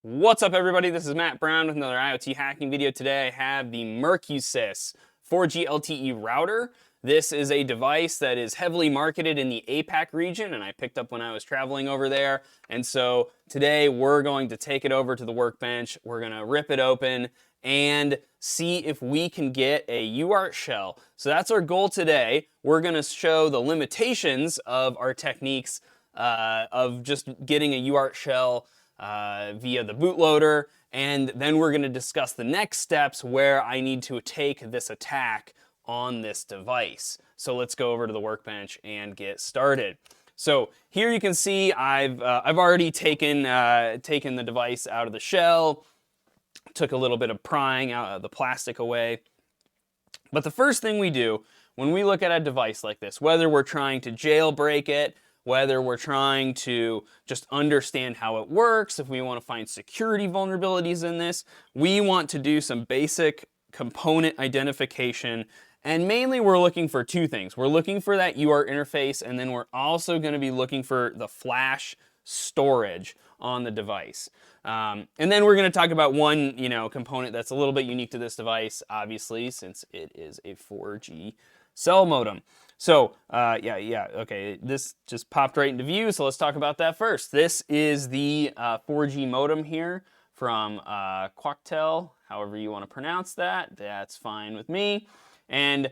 What's up, everybody? This is Matt Brown with another IoT hacking video. Today I have the Mercusys 4G LTE router. This is a device that is heavily marketed in the APAC region, and I picked up when I was traveling over there. And so today we're going to take it over to the workbench. We're going to rip it open and see if we can get a UART shell. So that's our goal today. We're going to show the limitations of our techniques of just getting a UART shell via the bootloader, and then we're going to discuss the next steps where I need to take this attack on this device. So let's go over to the workbench and get started. So here you can see I've already taken the device out of the shell, took a little bit of prying out of the plastic away. But the first thing we do when we look at a device like this, whether we're trying to jailbreak it, whether we're trying to just understand how it works, if we want to find security vulnerabilities in this, we want to do some basic component identification. And mainly we're looking for two things. We're looking for that UART interface, and then we're also going to be looking for the flash storage on the device. And then we're going to talk about one component that's a little bit unique to this device, obviously, since it is a 4G cell modem. So, okay, this just popped right into view, so let's talk about that first. This is the 4G modem here from Quactel, however you want to pronounce that, that's fine with me. And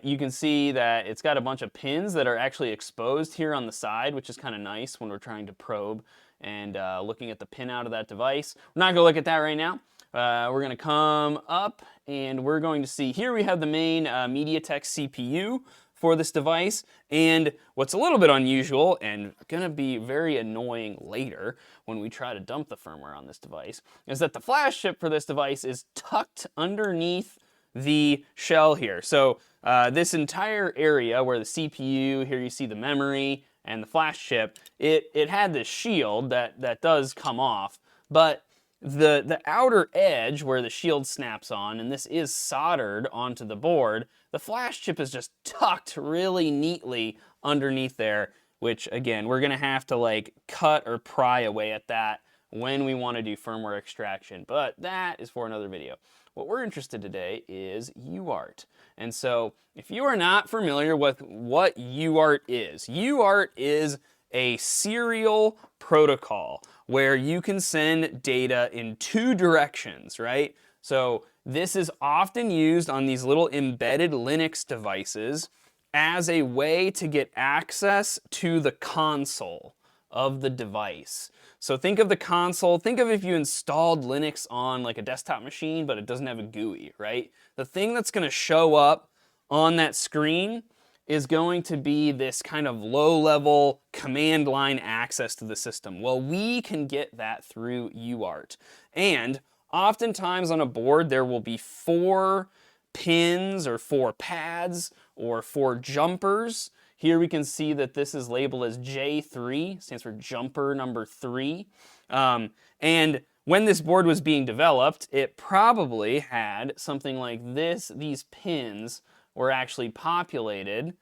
you can see that it's got a bunch of pins that are actually exposed here on the side, which is kind of nice when we're trying to probe and looking at the pin out of that device. We're not going to look at that right now. We're going to come up and we're going to see here we have the main MediaTek CPU for this device, and what's a little bit unusual and going to be very annoying later when we try to dump the firmware on this device is that the flash chip for this device is tucked underneath the shell here. So this entire area where the CPU, here you see the memory and the flash chip, it had this shield that does come off, but the outer edge where the shield snaps on, and this is soldered onto the board, the flash chip is just tucked really neatly underneath there, which again, we're gonna have to like cut or pry away at that when we wanna do firmware extraction, but that is for another video. What we're interested today is UART. And so if you are not familiar with what UART is a serial protocol where you can send data in two directions, right? So this is often used on these little embedded Linux devices as a way to get access to the console of the device. So think of the console, think of if you installed Linux on like a desktop machine, but it doesn't have a GUI, right? The thing that's going to show up on that screen is going to be this kind of low-level command line access to the system. Well, we can get that through UART. And oftentimes on a board, there will be 4 pins or 4 pads or 4 jumpers. Here we can see that this is labeled as J3, stands for jumper number 3. And when this board was being developed, it probably had something like this. These pins were actually populated,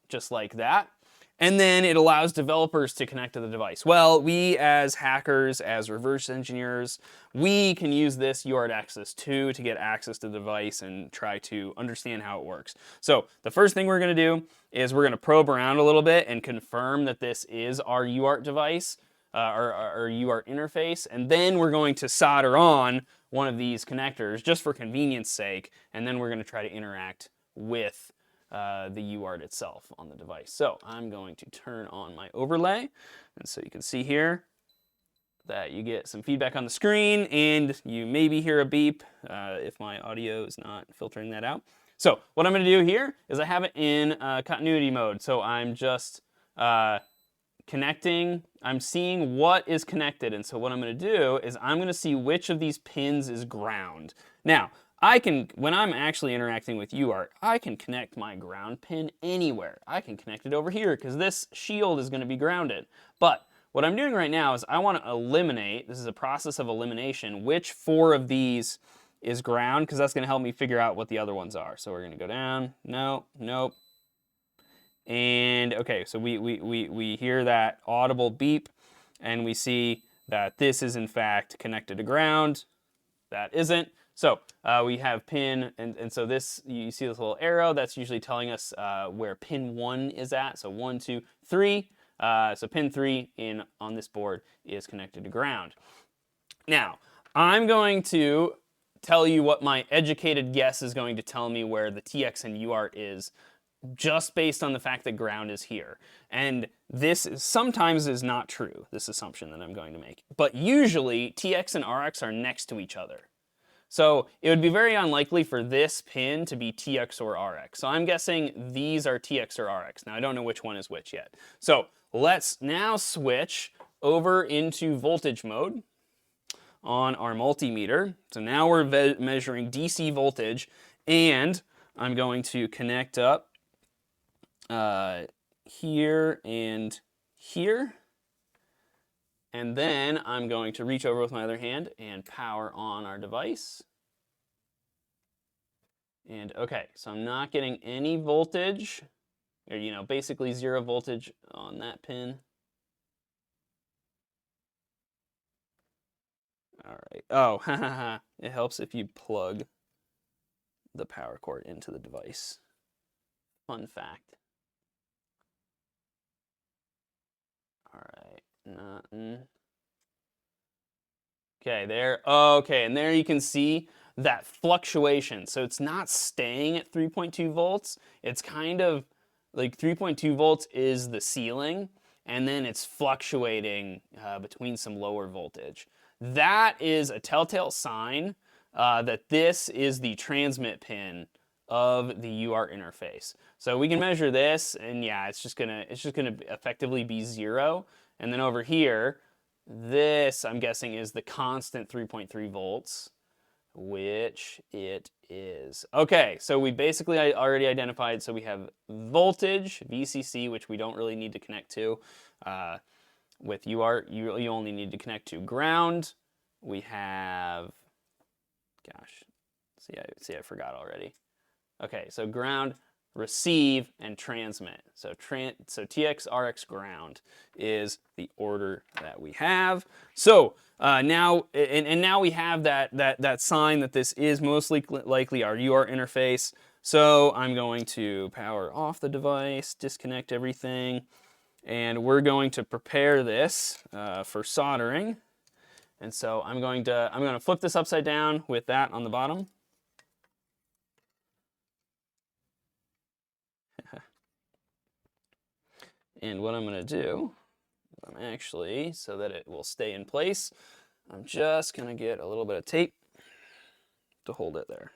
just like that. And then it allows developers to connect to the device. Well, we as hackers, as reverse engineers, we can use this UART access too to get access to the device and try to understand how it works. So the first thing we're going to do is we're going to probe around a little bit and confirm that this is our UART device, our UART interface, and then we're going to solder on one of these connectors just for convenience sake, and then we're going to try to interact with the UART itself on the device. So I'm going to turn on my overlay, and so you can see here that you get some feedback on the screen, and you maybe hear a beep if my audio is not filtering that out. So what I'm going to do here is I have it in continuity mode, so I'm just connecting, I'm seeing what is connected, and so what I'm going to do is I'm going to see which of these pins is ground. Now, when I'm actually interacting with UART, I can connect my ground pin anywhere. I can connect it over here because this shield is going to be grounded. But what I'm doing right now is I want to eliminate, this is a process of elimination, which 4 of these is ground, because that's going to help me figure out what the other ones are. So we're going to go down, no, nope. And okay, so we hear that audible beep, and we see that this is in fact connected to ground. That isn't. So we have pin, and so this, you see this little arrow, that's usually telling us where pin 1 is at. So 1, 2, 3. So pin 3 on this board is connected to ground. Now, I'm going to tell you what my educated guess is going to tell me where the TX and UART is, just based on the fact that ground is here. And this sometimes is not true, this assumption that I'm going to make. But usually, TX and RX are next to each other. So it would be very unlikely for this pin to be TX or RX. So I'm guessing these are TX or RX. Now, I don't know which one is which yet. So let's now switch over into voltage mode on our multimeter. So now we're measuring DC voltage, and I'm going to connect up here and here. And then I'm going to reach over with my other hand and power on our device. And okay, so I'm not getting any voltage, or basically 0 voltage on that pin. All right. Oh, it helps if you plug the power cord into the device. Fun fact. All right. Nothing. Okay, there. Okay, and there you can see that fluctuation. So it's not staying at 3.2 volts. It's kind of like 3.2 volts is the ceiling, and then it's fluctuating between some lower voltage. That is a telltale sign that this is the transmit pin of the UART interface. So we can measure this, and yeah, it's just gonna effectively be 0. And then over here, this I'm guessing is the constant 3.3 volts, which it is. Okay, so we basically already identified. So we have voltage, VCC, which we don't really need to connect to. With UART, you only need to connect to ground. We have, gosh, see, I forgot already. Okay, so ground, receive, and transmit. So TX, RX, ground is the order that we have. So now we have that sign that this is most likely our UART interface. So I'm going to power off the device, disconnect everything, and we're going to prepare this for soldering. And so I'm going to flip this upside down with that on the bottom. And what I'm going to do, so that it will stay in place, I'm just going to get a little bit of tape to hold it there.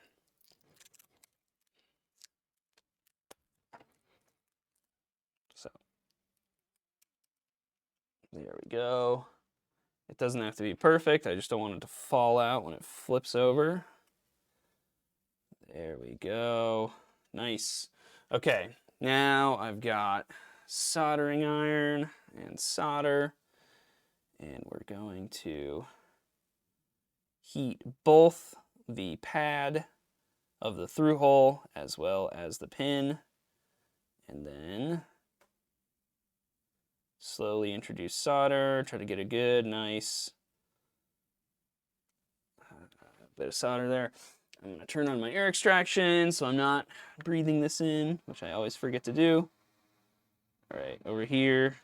So there we go. It doesn't have to be perfect. I just don't want it to fall out when it flips over. There we go. Nice. Okay, now I've got soldering iron and solder, and we're going to heat both the pad of the through hole as well as the pin, and then slowly introduce solder, try to get a good, nice bit of solder there. I'm going to turn on my air extraction so I'm not breathing this in, which I always forget to do. All right, over here,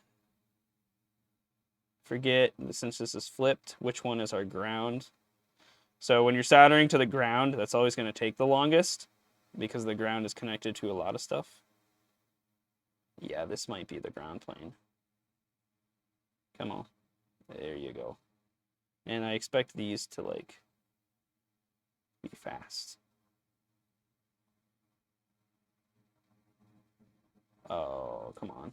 forget, since this is flipped, which one is our ground. So when you're soldering to the ground, that's always going to take the longest because the ground is connected to a lot of stuff. Yeah, this might be the ground plane. Come on. There you go. And I expect these to, like, be fast. Oh, come on.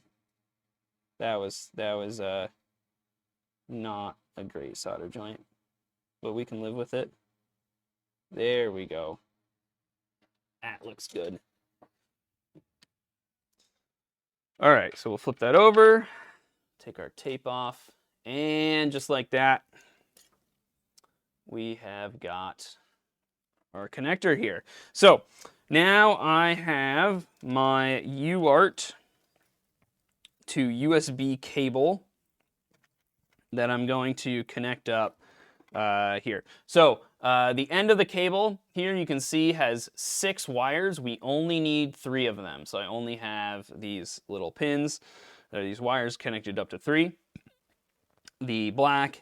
That was not a great solder joint, but we can live with it. There we go. That looks good. All right, so we'll flip that over, take our tape off, and just like that, we have got our connector here. So now I have my UART to USB cable that I'm going to connect up here. So the end of the cable here you can see has 6 wires. We only need 3 of them. So I only have these little pins, these wires connected up to 3. The black,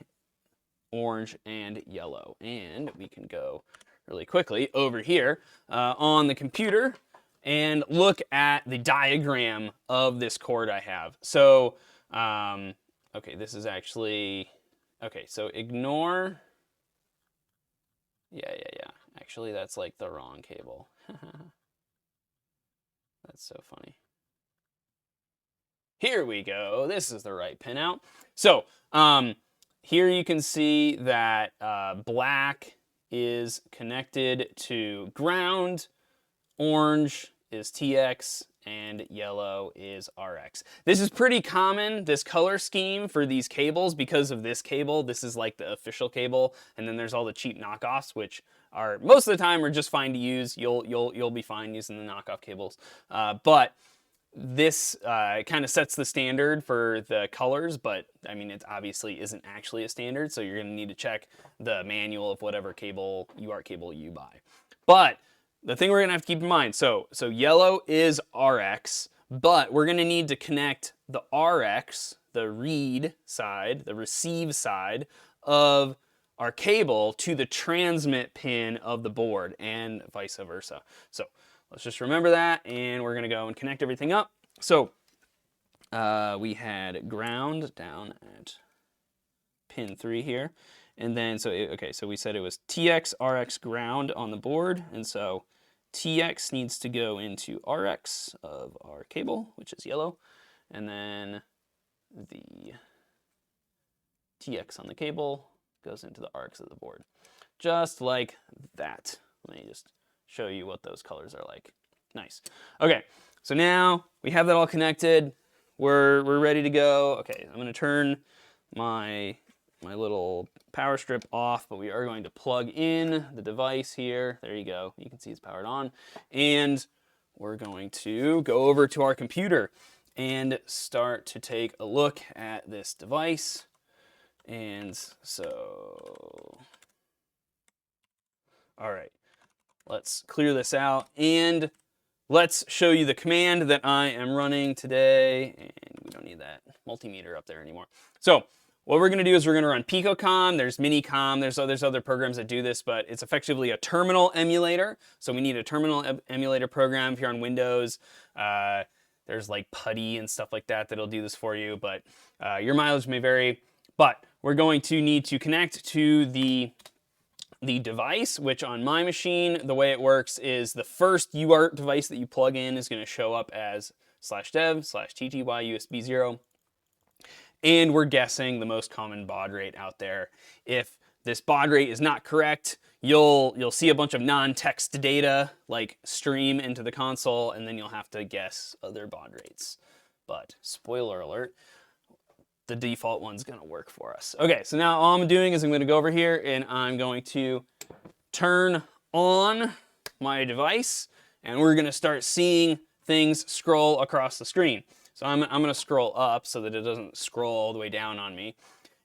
orange, and yellow. And we can go really quickly over here on the computer and look at the diagram of this cord I have. So, okay, this is actually, okay, so ignore, yeah. Actually, that's like the wrong cable. That's so funny. Here we go. This is the right pinout. So, here you can see that black is connected to ground, orange is TX, and yellow is RX. This is pretty common, this color scheme for these cables, because of this cable. This is like the official cable, and then there's all the cheap knockoffs, which are most of the time are just fine to use. You'll be fine using the knockoff cables, but this kind of sets the standard for the colors, but I mean, it obviously isn't actually a standard, so you're going to need to check the manual of whatever cable, UART cable you buy. But the thing we're going to have to keep in mind, so yellow is RX, but we're going to need to connect the RX, the read side, the receive side of our cable to the transmit pin of the board, and vice versa. So let's just remember that, and we're going to go and connect everything up. So we had ground down at pin 3 here. And then, so we said it was TX, RX, ground on the board. And so TX needs to go into RX of our cable, which is yellow. And then the TX on the cable goes into the RX of the board. Just like that. Let me just show you what those colors are like. Nice. Okay, so now we have that all connected. We're ready to go. Okay, I'm going to turn my little power strip off, but we are going to plug in the device here. There you go. You can see it's powered on. And we're going to go over to our computer and start to take a look at this device. And so, all right, let's clear this out and let's show you the command that I am running today. And we don't need that multimeter up there anymore. So what we're going to do is we're going to run PicoCom. There's Minicom. There's other programs that do this, but it's effectively a terminal emulator. So we need a terminal emulator program. If you're on Windows, there's like PuTTY and stuff like that that'll do this for you, but your mileage may vary. But we're going to need to connect to the device, which on my machine, the way it works is the first UART device that you plug in is going to show up as /dev/tty USB 0. And we're guessing the most common baud rate out there. If this baud rate is not correct, you'll see a bunch of non-text data like stream into the console, and then you'll have to guess other baud rates. But spoiler alert, the default one's gonna work for us. Okay, so now all I'm doing is I'm gonna go over here and I'm going to turn on my device, and we're gonna start seeing things scroll across the screen. So I'm gonna scroll up so that it doesn't scroll all the way down on me.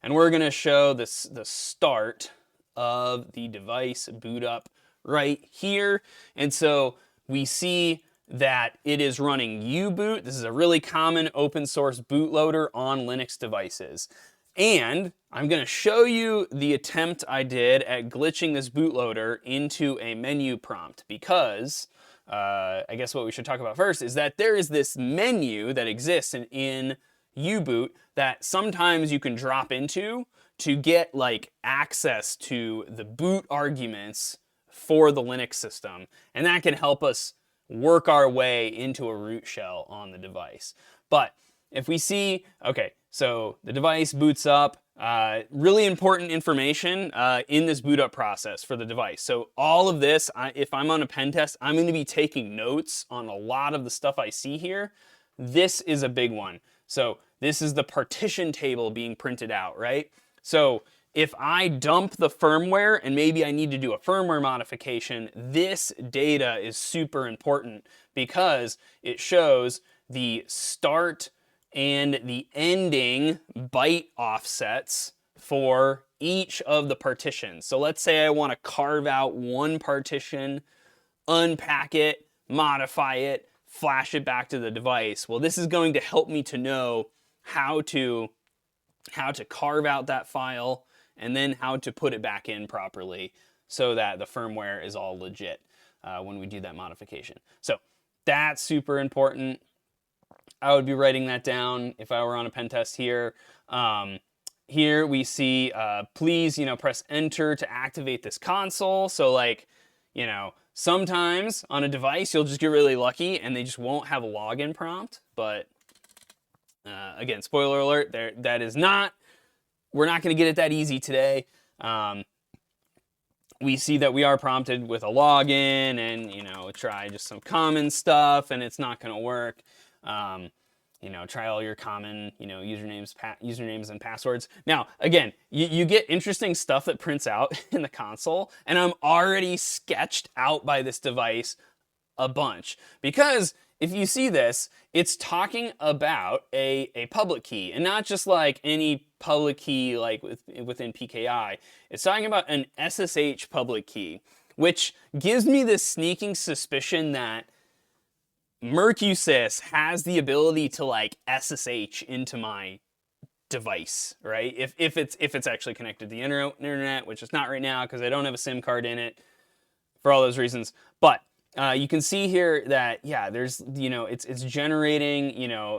And we're gonna show the start of the device boot up right here. And so we see that it is running U-boot. This is a really common open source bootloader on Linux devices. And I'm going to show you the attempt I did at glitching this bootloader into a menu prompt, because I guess what we should talk about first is that there is this menu that exists in U-boot that sometimes you can drop into to get like access to the boot arguments for the Linux system. And that can help us work our way into a root shell on the device. But if we see, okay, so the device boots up, really important information in this boot up process for the device. So all of this, if I'm on a pen test, I'm going to be taking notes on a lot of the stuff I see here. This is a big one. So this is the partition table being printed out, right? So if I dump the firmware and maybe I need to do a firmware modification, this data is super important because it shows the start and the ending byte offsets for each of the partitions. So let's say I want to carve out one partition, unpack it, modify it, flash it back to the device. Well, this is going to help me to know how to carve out that file and then how to put it back in properly so that the firmware is all legit when we do that modification. So that's super important. I would be writing that down if I were on a pen test here. Here we see, please, press enter to activate this console. So like, sometimes on a device, you'll just get really lucky and they just won't have a login prompt. But again, spoiler alert, we're not going to get it that easy today. We see that we are prompted with a login and, try just some common stuff and it's not going to work. Try all your common, usernames and passwords. Now, again, you get interesting stuff that prints out in the console, and I'm already sketched out by this device a bunch. Because if you see this, it's talking about a public key, and not just like any public key like within PKI. It's talking about an SSH public key, which gives me this sneaking suspicion that Mercusys has the ability to like SSH into my device, right? If it's actually connected to the internet, which it's not right now because I don't have a SIM card in it for all those reasons. But you can see here that there's it's generating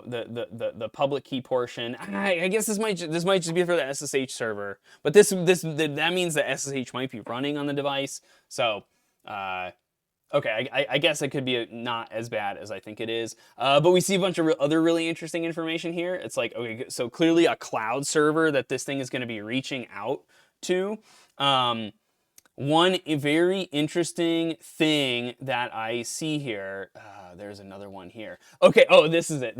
the public key portion. I guess this might just be for the SSH server, but that means that SSH might be running on the device. So. Okay, I guess it could be not as bad as I think it is. But we see a bunch of other really interesting information here. It's like, okay, so clearly a cloud server that this thing is going to be reaching out to. One very interesting thing that I see here, there's another one here. Okay, oh, this is it.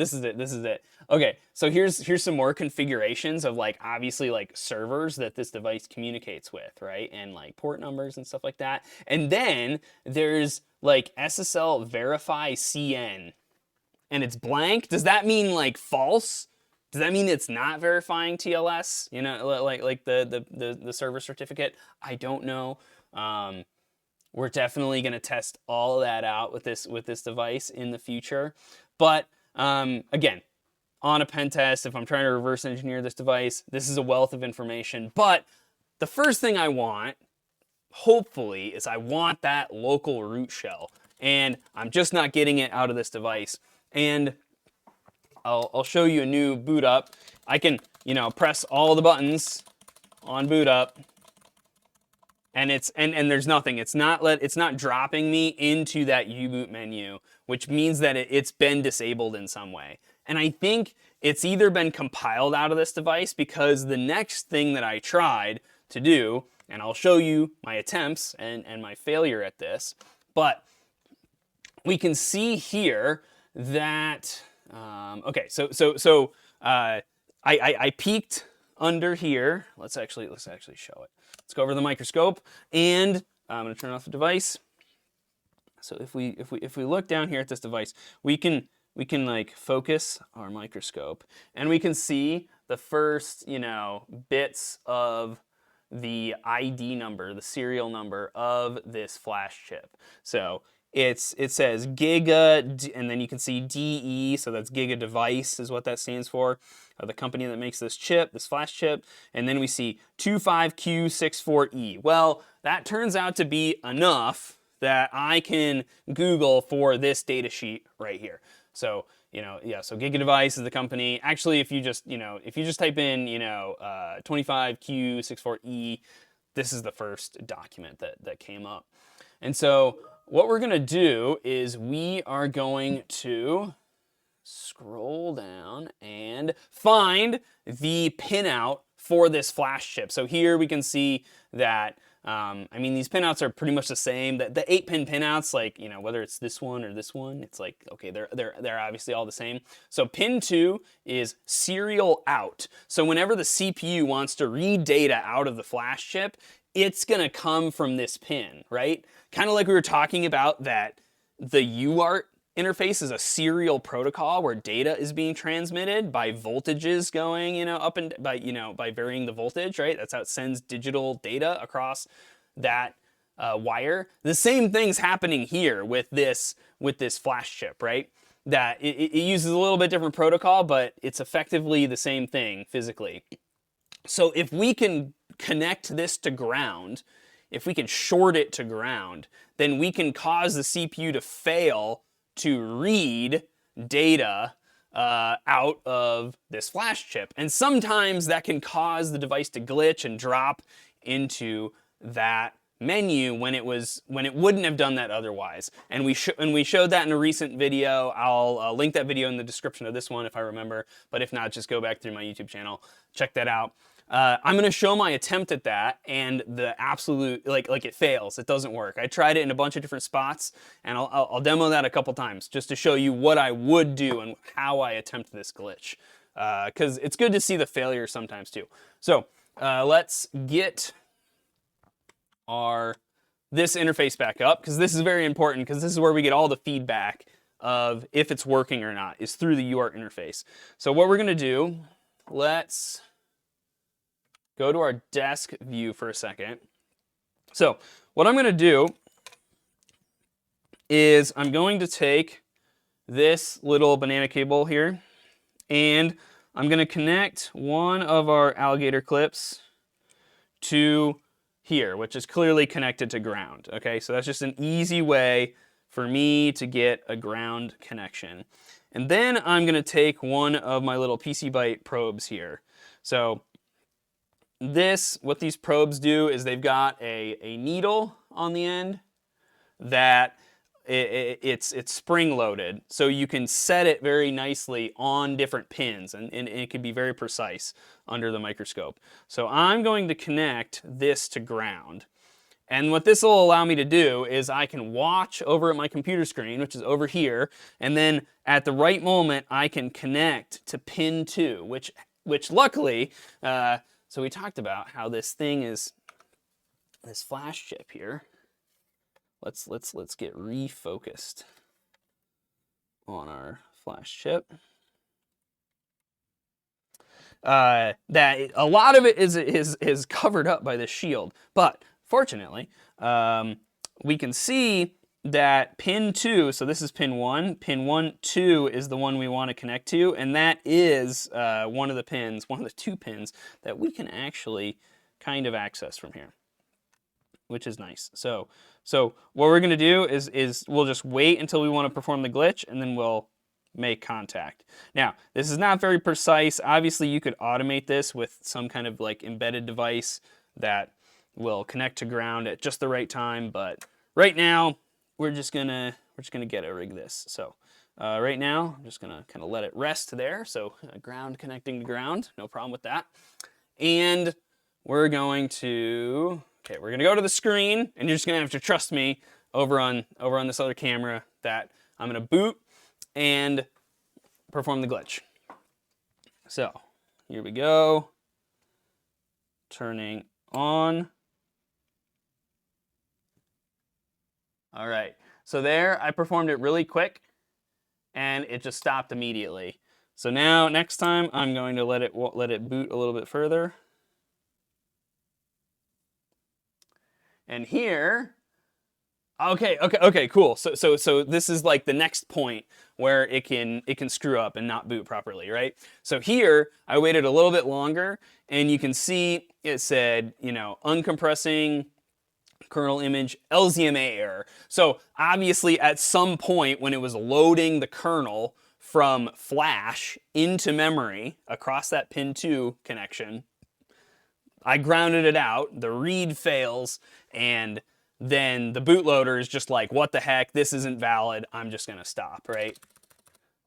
Okay, so here's some more configurations of like, obviously like servers that this device communicates with, right? And like port numbers and stuff like that. And then there's like SSL verify CN and it's blank. Does that mean like false? Does that mean it's not verifying TLS? Like the server certificate? I don't know. We're definitely going to test all of that out with this device in the future. But again, on a pen test, if I'm trying to reverse engineer this device, this is a wealth of information. But the first thing I want, hopefully, is I want that local root shell. And I'm just not getting it out of this device. And I'll show you a new boot up. I can, press all the buttons on boot up, and there's nothing. It's not dropping me into that U-boot menu, which means that it's been disabled in some way. And I think it's either been compiled out of this device because the next thing that I tried to do, and I'll show you my attempts and my failure at this, but we can see here that. Okay, so I peeked under here. Let's actually show it. Let's go over to the microscope, and I'm going to turn off the device. So if we look down here at this device, we can like focus our microscope, and we can see the first bits of the ID number, the serial number of this flash chip. So it says Giga, and then you can see DE, so that's Giga Device is what that stands for, the company that makes this chip, this flash chip, and then we see 25Q64E. Well, that turns out to be enough that I can Google for this data sheet right here. So, so Giga Device is the company. Actually, if you just type in, 25Q64E, this is the first document that came up. And so what we're going to do is we are going to scroll down and find the pinout for this flash chip. So here we can see that, these pinouts are pretty much the same. The 8-pin pinouts, like, whether it's this one or this one, it's like, okay, they're obviously all the same. So pin 2 is serial out. So whenever the CPU wants to read data out of the flash chip, it's going to come from this pin, right? Kind of like we were talking about that the UART interface is a serial protocol where data is being transmitted by voltages going, up and by varying the voltage, right? That's how it sends digital data across that wire. The same thing's happening here with this flash chip, right? That it uses a little bit different protocol, but it's effectively the same thing physically. So if we can connect this to ground, if we can short it to ground, then we can cause the CPU to fail to read data out of this flash chip. And sometimes that can cause the device to glitch and drop into that menu when it wouldn't have done that otherwise. And we showed that in a recent video. I'll link that video in the description of this one if I remember, but if not, just go back through my YouTube channel, check that out. I'm going to show my attempt at that, and the absolute, like it fails. It doesn't work. I tried it in a bunch of different spots, and I'll demo that a couple times just to show you what I would do and how I attempt this glitch. Because it's good to see the failure sometimes too. So let's get this interface back up, because this is very important, because this is where we get all the feedback of if it's working or not, is through the UART interface. So what we're going to do, let's go to our desk view for a second. So what I'm going to do is I'm going to take this little banana cable here, and I'm going to connect one of our alligator clips to here, which is clearly connected to ground. Okay, so that's just an easy way for me to get a ground connection. And then I'm going to take one of my little PC Byte probes here. So what these probes do is they've got a needle on the end that it's spring loaded, so you can set it very nicely on different pins, and it can be very precise under the microscope. So I'm going to connect this to ground, and what this will allow me to do is I can watch over at my computer screen, which is over here, and then at the right moment I can connect to pin 2, which luckily, so we talked about how this thing is this flash chip here. Let's get refocused on our flash chip. That a lot of it is covered up by this shield, but fortunately, we can see that pin 2, so this is pin 1, pin 1, 2 is the one we want to connect to, and that is one of the 2 pins that we can actually kind of access from here, which is nice. So what we're going to do is we'll just wait until we want to perform the glitch, and then we'll make contact. Now, this is not very precise. Obviously, you could automate this with some kind of like embedded device that will connect to ground at just the right time, but right now, we're just gonna get a rig this. So right now, I'm just gonna kind of let it rest there. So ground connecting to ground, no problem with that. And we're going to go to the screen, and you're just gonna have to trust me over on this other camera that I'm gonna boot and perform the glitch. So here we go. Turning on. All right, so there I performed it really quick, and it just stopped immediately. So now next time I'm going to let it boot a little bit further. And here, okay, cool. So this is like the next point where it can screw up and not boot properly, right? So here I waited a little bit longer, and you can see it said, uncompressing kernel image LZMA error. So obviously at some point when it was loading the kernel from flash into memory across that pin 2 connection, I grounded it out, the read fails, and then the bootloader is just like, what the heck, this isn't valid, I'm just gonna stop, right?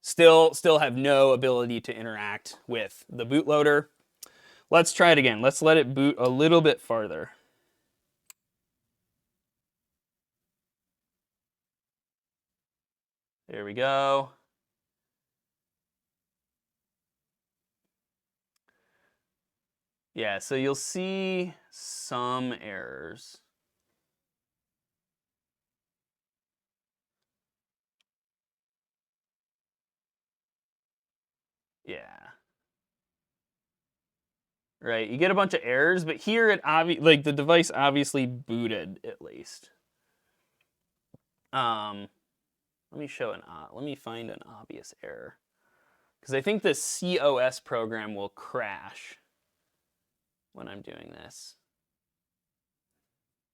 Still have no ability to interact with the bootloader. Let's try it again. Let's let it boot a little bit farther. There we go. Yeah, so you'll see some errors. Yeah. Right, you get a bunch of errors, but here it like the device obviously booted at least. Let me let me find an obvious error, because I think the COS program will crash when I'm doing this.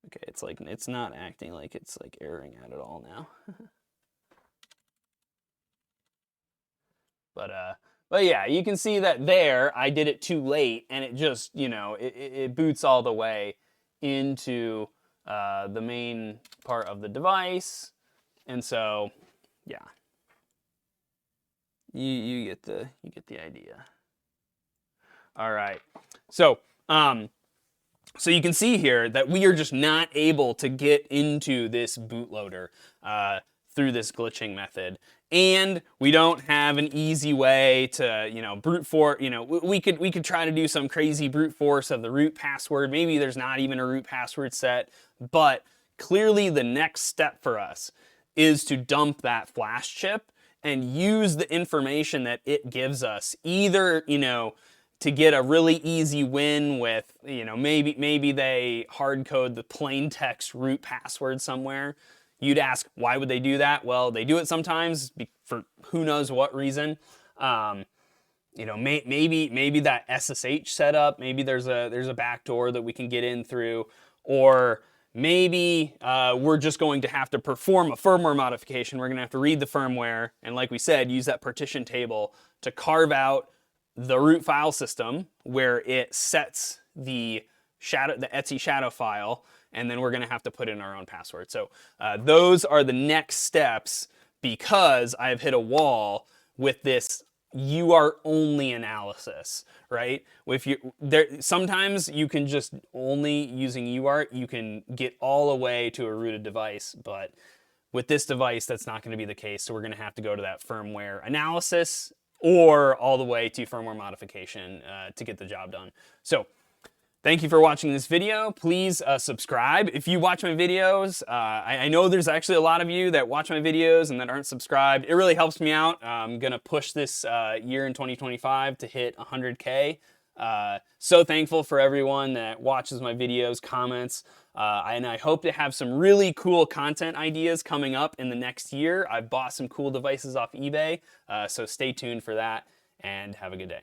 Okay, it's like it's not acting like it's like erroring out at all now. But yeah, you can see that there I did it too late, and it just, you know, it boots all the way into the main part of the device, and so yeah, you get the idea. All right, so so you can see here that we are just not able to get into this bootloader through this glitching method. And we don't have an easy way to, you know, brute force, you know, we could try to do some crazy brute force of the root password. Maybe there's not even a root password set, but clearly the next step for us is to dump that flash chip and use the information that it gives us, either, you know, to get a really easy win with, you know, maybe they hard code the plain text root password somewhere. You'd ask, why would they do that? Well, they do it sometimes for who knows what reason. You know, maybe that SSH setup, maybe there's a backdoor that we can get in through, or maybe we're just going to have to perform a firmware modification. We're going to have to read the firmware, and like we said, use that partition table to carve out the root file system where it sets the etc shadow file, and then we're going to have to put in our own password. So those are the next steps, because I've hit a wall with this UART only analysis, right? Sometimes you can just only using UART, you can get all the way to a rooted device, but with this device, that's not going to be the case. So we're going to have to go to that firmware analysis or all the way to firmware modification to get the job done. So thank you for watching this video. Please subscribe. If you watch my videos, I know there's actually a lot of you that watch my videos and that aren't subscribed. It really helps me out. I'm gonna push this year in 2025 to hit 100K. So thankful for everyone that watches my videos, comments, and I hope to have some really cool content ideas coming up in the next year. I've bought some cool devices off eBay, so stay tuned for that, and have a good day.